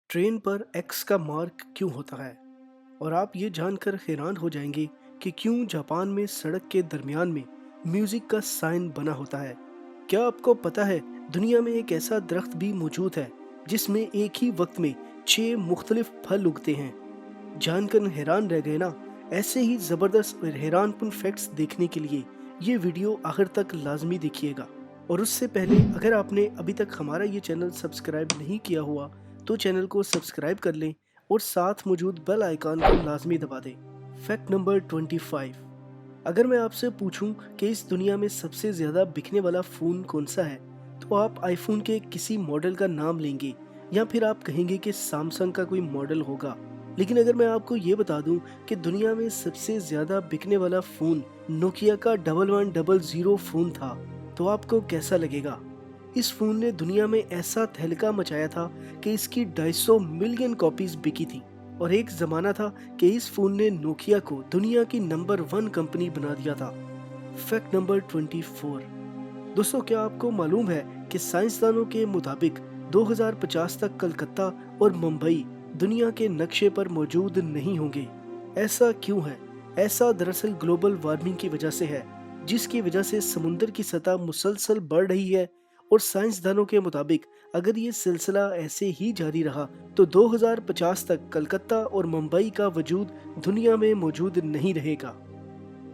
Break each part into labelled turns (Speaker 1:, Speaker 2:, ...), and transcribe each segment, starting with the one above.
Speaker 1: Train पर x का mark क्यों होता है? और आप ये जानकर हैरान हो जाएंगे कि क्यों जापान में सड़क के दरमियान में म्यूजिक का साइन बना होता है। क्या आपको पता है दुनिया में एक ऐसा दरख्त भी मौजूद है जिसमें एक ही वक्त में 6 मुख्तलिफ फल उगते हैं? जानकर हैरान रह गए ना? ऐसे ही ज़बरदस्त और हैरानकुन फैक्ट्स देखने के लिए ये वीडियो आखिर तक लाजमी देखिएगा। और उससे पहले अगर आपने अभी तक हमारा ये चैनल सब्सक्राइब नहीं किया हुआ तो चैनल को सब्सक्राइब कर लें और साथ मौजूद बेल आइकन को लाजमी दबा दें। Fact number 25। अगर मैं आपसे पूछूं कि इस दुनिया में सबसे ज़्यादा बिकने वाला फ़ोन कौन सा है, तो आप आईफोन के किसी मॉडल का नाम लेंगे या फिर आप कहेंगे कि सैमसंग का कोई मॉडल होगा। लेकिन अगर मैं आपको ये बता दूं कि दुनिया में सबसे ज़्यादा बिकने वाला फ़ोन नोकिया का 1100 फ़ोन था, तो आपको कैसा लगेगा? इस फ़ोन ने दुनिया में ऐसा तहलका मचाया था कि इसकी 250 मिलियन कॉपीज़ बिकी थी और एक ज़माना था कि इस फ़ोन ने नोकिया को दुनिया की नंबर 1 कंपनी बना दिया था। Fact number 24। दोस्तों, क्या आपको मालूम है कि साइंसदानों के मुताबिक 2050 तक कलकत्ता और मुंबई दुनिया के नक्शे पर मौजूद नहीं होंगे? ऐसा क्यों है? ऐसा दरअसल ग्लोबल वार्मिंग की वजह से है, जिसकी वजह से समुद्र की सतह मुसलसल बढ़ रही है। और साइंसदानों के मुताबिक अगर ये सिलसिला ऐसे ही जारी रहा तो 2050 तक कलकत्ता और मुंबई का वजूद दुनिया में मौजूद नहीं रहेगा।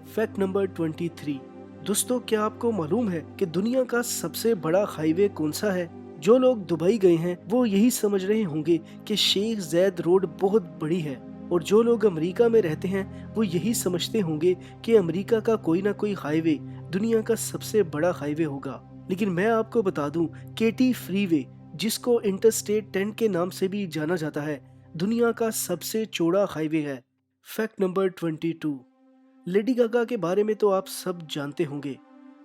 Speaker 1: Fact number 23। दोस्तों, क्या आपको मालूम है कि दुनिया का सबसे बड़ा हाईवे कौन सा है? जो लोग दुबई गए हैं वो यही समझ रहे होंगे कि शेख ज़ैद रोड बहुत बड़ी है, और जो लोग अमेरिका में रहते हैं वो यही समझते होंगे कि अमेरिका का कोई ना कोई हाईवे दुनिया का सबसे बड़ा हाईवे होगा। लेकिन मैं आपको बता दूं, केटी फ्रीवे, जिसको इंटरस्टेट 10 के नाम से भी जाना जाता है, दुनिया का सबसे चौड़ा हाईवे है। Fact number 22। लेडी गागा के बारे में तो आप सब जानते होंगे।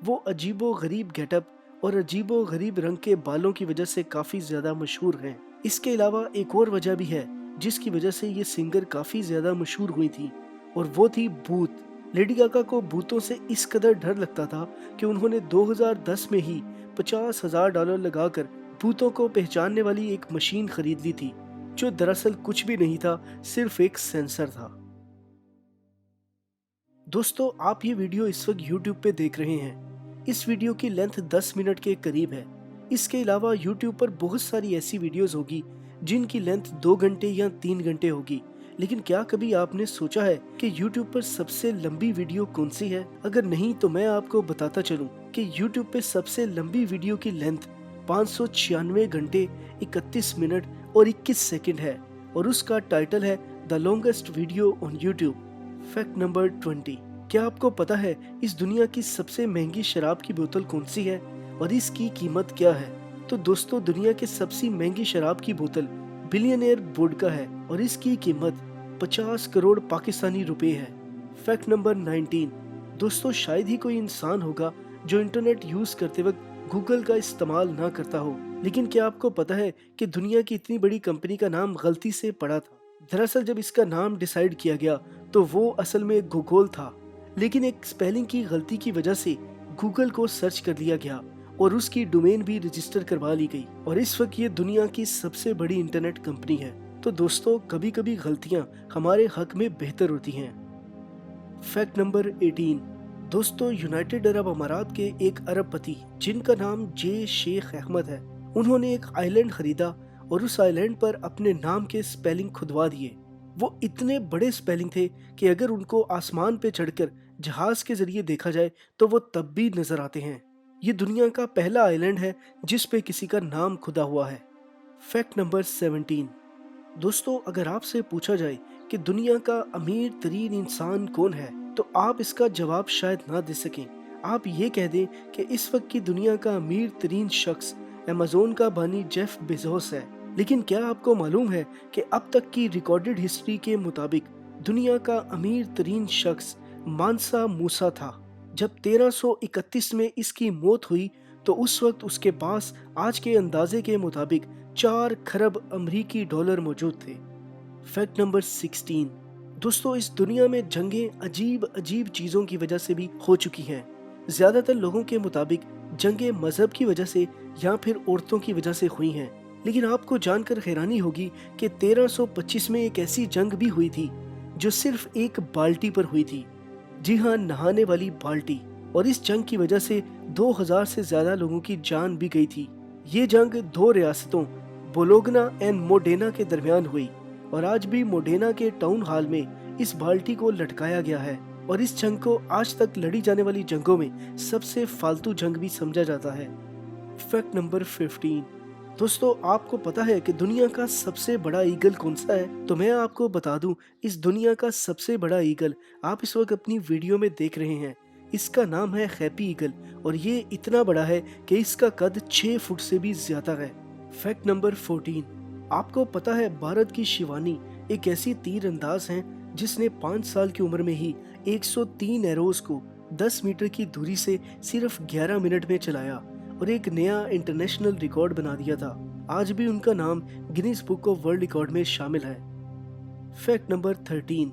Speaker 1: वो अजीबो गरीब गेटअप और अजीबो गरीब रंग के बालों की वजह से काफी ज्यादा मशहूर हैं। इसके अलावा एक और वजह भी है जिसकी वजह से ये सिंगर काफी ज्यादा मशहूर हुई थी, और वो थी भूत। लेडी गागा को भूतों से इस कदर डर लगता था कि उन्होंने 2010 में ही $50,000 लगाकर भूतों को पहचानने वाली एक मशीन खरीद ली थी, जो दरअसल कुछ भी नहीं था, सिर्फ एक सेंसर था। दोस्तों, आप ये वीडियो इस वक्त YouTube पे देख रहे हैं। इस वीडियो की लेंथ 10 मिनट के करीब है। इसके अलावा YouTube पर बहुत सारी ऐसी वीडियोस होगी जिनकी लेंथ 2 घंटे या 3 घंटे होगी। लेकिन क्या कभी आपने सोचा है कि YouTube पर सबसे लंबी वीडियो कौन सी है? अगर नहीं तो मैं आपको बताता चलूं कि YouTube पे सबसे लंबी वीडियो की लेंथ 596 घंटे 31 मिनट और 21 सेकंड है, और उसका टाइटल है the longest video on YouTube। Fact number 20। क्या आपको पता है इस दुनिया की सबसे महंगी शराब की बोतल कौन सी है और इसकी कीमत क्या है? तो दोस्तों, दुनिया की सबसे महंगी शराब की बोतल बिलियनियर वोडका है और इसकी कीमत 50 करोड़ पाकिस्तानी रुपए है। Fact number 19। दोस्तों, शायद ही कोई इंसान होगा जो इंटरनेट यूज करते वक्त गूगल का इस्तेमाल ना करता हो। लेकिन क्या आपको पता है कि दुनिया की इतनी बड़ी कंपनी का नाम गलती से पड़ा था? दरअसल जब इसका नाम डिसाइड किया गया तो वो असल में गूगल था, लेकिन एक स्पेलिंग की गलती की वजह से गूगल को सर्च कर लिया गया और उसकी डोमेन भी रजिस्टर करवा ली गई, और इस वक्त ये दुनिया की सबसे बड़ी इंटरनेट कंपनी है। तो दोस्तों, कभी कभी गलतियां हमारे हक में बेहतर होती हैं। Fact number 18। दोस्तों, यूनाइटेड अरब अमारात के एक अरबपति जिनका नाम जे शेख अहमद है, उन्होंने एक आइलैंड खरीदा और उस आइलैंड पर अपने नाम के स्पेलिंग खुदवा दिए। वो इतने बड़े स्पेलिंग थे कि अगर उनको आसमान पे चढ़कर जहाज के जरिए देखा जाए तो वो तब भी नजर आते हैं। ये दुनिया का पहला आइलैंड है जिस पे किसी का नाम खुदा हुआ है। Fact number 17। दोस्तों, अगर आपसे पूछा जाए कि दुनिया का अमीर तरीन इंसान कौन है, तो आप इसका जवाब शायद ना दे सकें। आप ये कह दें कि इस वक्त की दुनिया का अमीर तरीन शख्स अमेज़न का बानी जेफ बेजोस है। लेकिन क्या आपको मालूम है कि अब तक की रिकॉर्डेड हिस्ट्री के मुताबिक दुनिया का अमीर तरीन शख्स मानसा मूसा था। जब 1331 में इसकी मौत हुई तो उस वक्त उसके पास आज के अंदाजे के मुताबिक 4 खरब अमरीकी डॉलर मौजूद थे। Fact number 16। दोस्तों, इस दुनिया में जंगें अजीब अजीब चीजों की वजह से भी हो चुकी हैं। ज्यादातर लोगों के मुताबिक जंगें मजहब की वजह से या फिर औरतों की वजह से हुई हैं। लेकिन आपको जानकर हैरानी होगी कि 1325 में एक ऐसी जंग भी हुई थी जो सिर्फ एक बाल्टी पर हुई थी। जी हाँ, नहाने वाली बाल्टी। और इस जंग की वजह से 2000 से ज्यादा लोगों की जान भी गई थी। ये जंग दो रियासतों बोलोगना एंड मोडेना के दरमियान हुई और आज भी मोडेना के टाउन हॉल में इस बाल्टी को लटकाया गया है और इस जंग को आज तक लड़ी जाने वाली जंगों में सबसे फालतू जंग भी समझा जाता है। Fact number 15। दोस्तों, आपको पता है कि दुनिया का सबसे बड़ा ईगल कौन सा है? तो मैं आपको बता दूं, इस दुनिया का सबसे बड़ा ईगल आप इस वक्त अपनी वीडियो में देख रहे हैं, इसका नाम है हैप्पी ईगल और ये इतना बड़ा है कि इसका कद 6 फुट से भी ज्यादा है। Fact number 14। आपको पता है भारत की शिवानी एक ऐसी तीर अंदाज है जिसने 5 साल की उम्र में ही 103 एरोज को 10 मीटर की दूरी से सिर्फ 11 मिनट में चलाया और एक नया इंटरनेशनल रिकॉर्ड बना दिया था। आज भी उनका नाम Guinness book of world record में शामिल है। Fact number 13।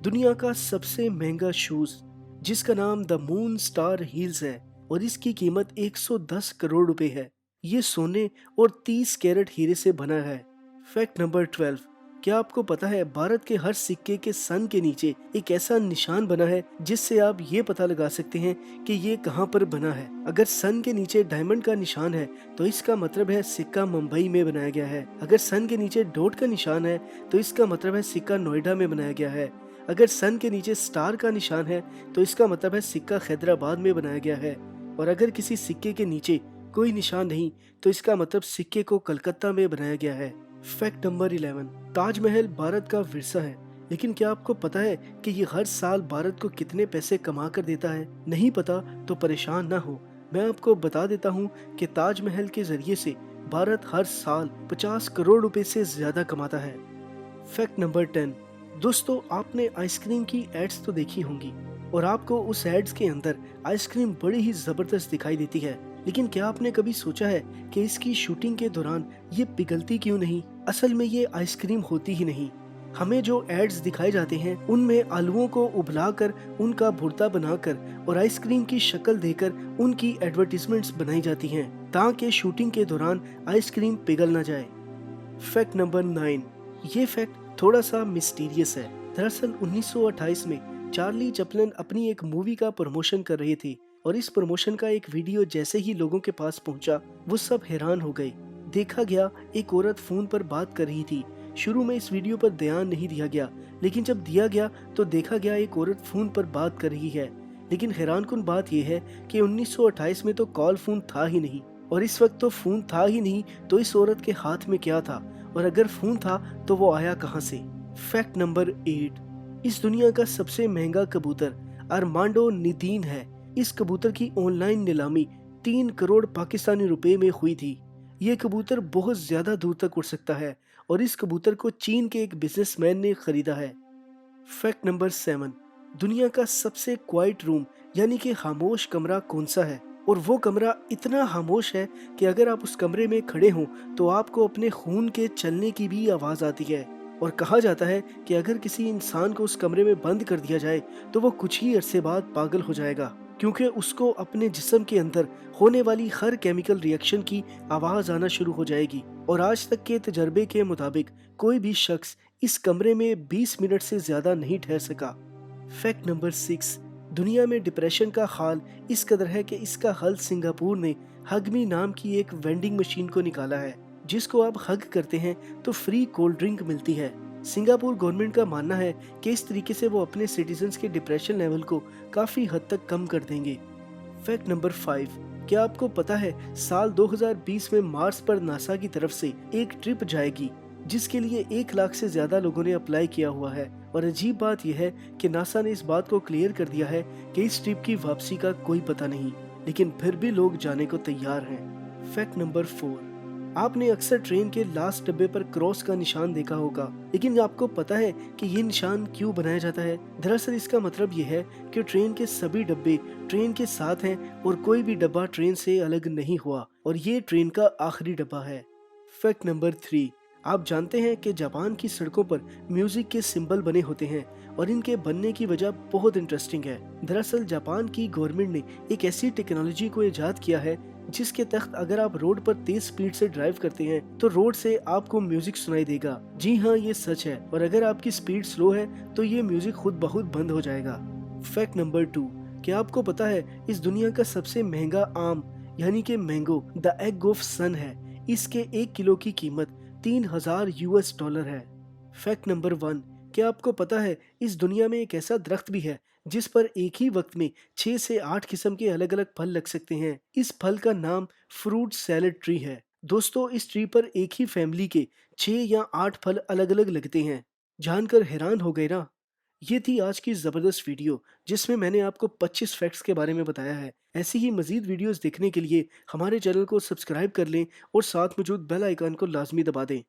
Speaker 1: दुनिया का सबसे महंगा शूज जिसका नाम द मून स्टार हील्स है और इसकी कीमत 110 करोड़ रुपए है। ये सोने और 30 कैरेट हीरे से बना है। Fact number 12। क्या आपको पता है भारत के हर सिक्के के सन के नीचे एक ऐसा निशान बना है जिससे आप ये पता लगा सकते हैं कि ये कहाँ पर बना है। अगर सन के नीचे डायमंड का निशान है तो इसका मतलब है सिक्का मुंबई में बनाया गया है। अगर सन के नीचे डॉट का निशान है तो इसका मतलब है सिक्का नोएडा में बनाया गया है। अगर सन के नीचे स्टार का निशान है तो इसका मतलब है सिक्का हैदराबाद में बनाया गया है। और अगर किसी सिक्के के नीचे कोई निशान नहीं तो इसका मतलब सिक्के को कलकत्ता में बनाया गया है। Fact number 11। ताजमहल भारत का विरसा है, लेकिन क्या आपको पता है कि ये हर साल भारत को कितने पैसे कमा कर देता है? नहीं पता तो परेशान ना हो, मैं आपको बता देता हूँ कि ताजमहल के जरिए से भारत हर साल 50 करोड़ रुपए से ज्यादा कमाता है। Fact number 10। दोस्तों, आपने आइसक्रीम की एड्स तो देखी होंगी और आपको उस एड्स के अंदर आइसक्रीम बड़ी ही जबरदस्त दिखाई देती है, लेकिन क्या आपने कभी सोचा है कि इसकी शूटिंग के दौरान ये पिघलती क्यों नहीं? असल में ये आइसक्रीम होती ही नहीं। हमें जो एड्स दिखाए जाते हैं उनमें आलूओं को उबलाकर उनका भुर्ता बनाकर और आइसक्रीम की शक्ल देकर उनकी एडवर्टीजमेंट्स बनाई जाती हैं ताकि शूटिंग के दौरान आइसक्रीम पिघल ना जाए। Fact number 9। ये फैक्ट थोड़ा सा मिस्टीरियस है। दरअसल 1928 में चार्ली चैपलिन अपनी एक मूवी का प्रमोशन कर रहे थे और इस प्रमोशन का एक वीडियो जैसे ही लोगों के पास पहुंचा वो सब हैरान हो गए। देखा गया एक औरत फोन पर बात कर रही थी। शुरू में इस वीडियो पर ध्यान नहीं दिया गया, लेकिन जब दिया गया तो देखा गया एक औरत फोन पर बात कर रही है। लेकिन हैरानकुन बात यह है कि 1928 में तो कॉल फोन था ही नहीं और इस वक्त तो फोन था ही नहीं, तो इस औरत के हाथ में क्या था और अगर फोन था तो वो आया कहां से? Fact number 8। इस दुनिया का सबसे महंगा कबूतर अरमांडो निदीन है। इस कबूतर की ऑनलाइन नीलामी 3 करोड़ पाकिस्तानी रुपए में हुई थी। ये कबूतर बहुत ज्यादा दूर तक उड़ सकता है और इस कबूतर को चीन के एक बिजनेसमैन ने खरीदा है। Fact number 7। दुनिया का सबसे क्वाइट रूम यानी कि खामोश कमरा कौन सा है? और वो कमरा इतना खामोश है कि अगर आप उस कमरे में खड़े हों तो आपको अपने खून के चलने की भी आवाज आती है। और कहा जाता है कि अगर किसी इंसान को उस कमरे में बंद कर दिया जाए तो वो कुछ ही अरसे बाद पागल हो जाएगा, क्योंकि उसको अपने जिस्म के अंदर होने वाली हर केमिकल रिएक्शन की आवाज आना शुरू हो जाएगी। और आज तक के तजर्बे के मुताबिक कोई भी शख्स इस कमरे में 20 मिनट से ज्यादा नहीं ठहर सका। Fact number 6। दुनिया में डिप्रेशन का हाल इस कदर है कि इसका हल सिंगापुर ने हगमी नाम की एक वेंडिंग मशीन को निकाला है, जिसको आप हग करते हैं तो फ्री कोल्ड ड्रिंक मिलती है। सिंगापुर गवर्नमेंट का मानना है कि इस तरीके से वो अपने सिटीजन्स के डिप्रेशन लेवल को काफी हद तक कम कर देंगे। Fact number 5। क्या आपको पता है साल 2020 में मार्स पर नासा की तरफ से एक ट्रिप जाएगी जिसके लिए 1 लाख से ज्यादा लोगों ने अप्लाई किया हुआ है। और अजीब बात यह है कि नासा ने इस बात को क्लियर कर दिया है कि इस ट्रिप की वापसी का कोई पता नहीं, लेकिन फिर भी लोग जाने को तैयार हैं। Fact number 4। आपने अक्सर ट्रेन के लास्ट डब्बे पर क्रॉस का निशान देखा होगा, लेकिन आपको पता है कि ये निशान क्यों बनाया जाता है? दरअसल इसका मतलब ये है कि ट्रेन के सभी डब्बे ट्रेन के साथ हैं और कोई भी डब्बा ट्रेन से अलग नहीं हुआ और ये ट्रेन का आखिरी डब्बा है। Fact number 3। आप जानते हैं कि जापान की सड़कों पर म्यूजिक के सिंबल बने होते हैं और इनके बनने की वजह बहुत इंटरेस्टिंग है। दरअसल जापान की गवर्नमेंट ने एक ऐसी टेक्नोलॉजी को इजाद किया है जिसके तहत अगर आप रोड पर तेज स्पीड से ड्राइव करते हैं तो रोड से आपको म्यूजिक सुनाई देगा। जी हाँ, ये सच है। और अगर आपकी स्पीड स्लो है तो ये म्यूजिक खुद ब खुद बंद हो जाएगा। फैक्ट नंबर 2, क्या आपको पता है इस दुनिया का सबसे महंगा आम यानी कि मैंगो द एग ऑफ सन है। इसके 1 किलो की कीमत 3000 यूएस डॉलर है। फैक्ट नंबर 1, क्या आपको पता है इस दुनिया में एक ऐसा दरख्त भी है जिस पर एक ही वक्त में 6 से 8 किस्म के अलग अलग फल लग सकते हैं। इस फल का नाम फ्रूट सैलेड ट्री है। दोस्तों, इस ट्री पर एक ही फैमिली के 6 या 8 फल अलग अलग लगते हैं। जानकर हैरान हो गए ना। ये थी आज की ज़बरदस्त वीडियो जिसमें मैंने आपको 25 फैक्ट्स के बारे में बताया है। ऐसी ही मज़ीद वीडियोस देखने के लिए हमारे चैनल को सब्सक्राइब कर लें और साथ मौजूद बेल आइकन को लाजमी दबा दें।